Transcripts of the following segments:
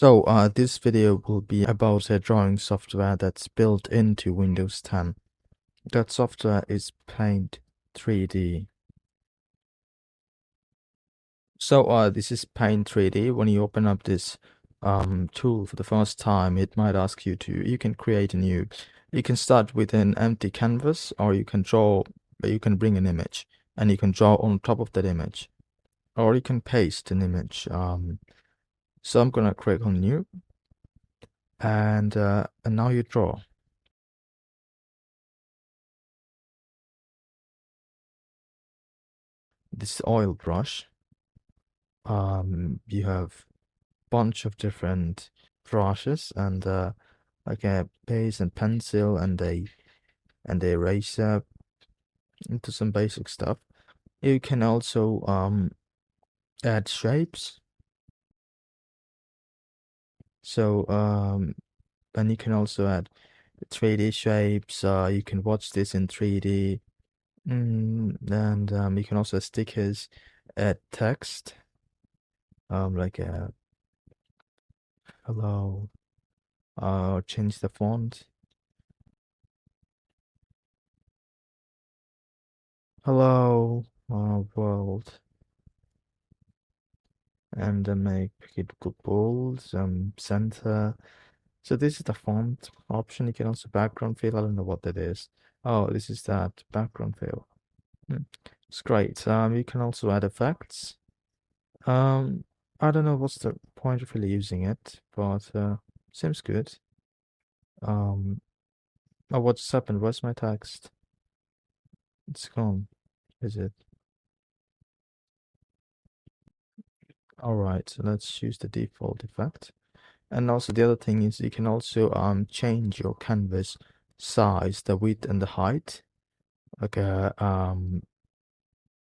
This video will be about a drawing software that's built into Windows 10. That software is Paint 3D. This is Paint 3D. When you open up this tool for the first time, it might ask you you can create a new, you can start with an empty canvas, or you can bring an image and you can draw on top of that image, or you can paste an image. So I'm gonna click on new, and now you draw. This oil brush. You have bunch of different brushes and like a base and pencil and a eraser into some basic stuff. You can also add shapes. And you can also add 3D shapes. You can watch this in 3D. And you can also add stickers, add text, like a hello, change the font. Hello, world. And then make it bold, center. So this is the font option. You can also background fill. I don't know what that is. Oh, this is that background fill. It's great. You can also add effects. I don't know what's the point of really using it, but seems good. Oh, what's happened? Where's my text? It's gone. Is it? All right, so let's choose the default effect. And also the other thing is you can also change your canvas size, the width and the height. Like the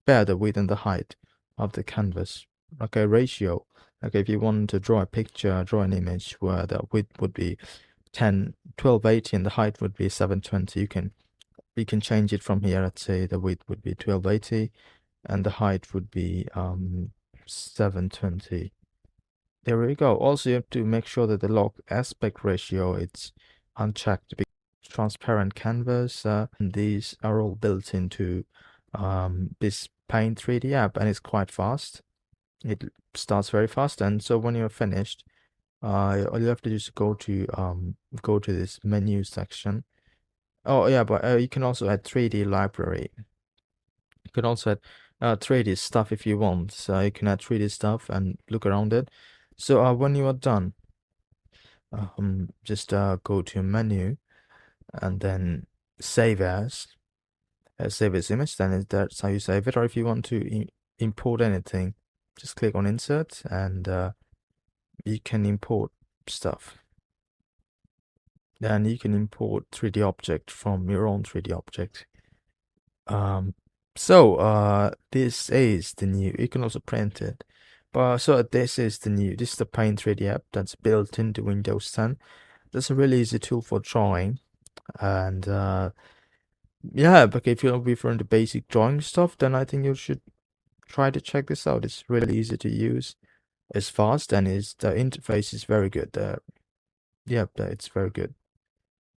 width and the height of the canvas, like a ratio. Like if you want to draw a picture, draw an image where the width would be 1280 and the height would be 720, you can change it from here. Let's say the width would be 1280 and the height would be 720. There we go. Also, you have to make sure that the log aspect ratio it's unchecked. Transparent canvas, and these are all built into this Paint 3D app, and it's quite fast. It starts very fast, and so when you're finished, all you have to do is go to this menu section. Oh yeah, but you can also add 3D library. You can also add 3D stuff if you want. So you can add 3D stuff and look around it. So when you are done, just go to menu and then save as image. Then that's how you save it. Or if you want to import anything, just click on insert and you can import stuff. Then you can import 3D object from your own 3D object. This is the new. You can also print it. This is the Paint 3D app that's built into Windows 10. That's a really easy tool for drawing. And yeah, but if you're into basic drawing stuff, then I think you should try to check this out. It's really easy to use. It's fast and the interface is very good. Yeah, it's very good.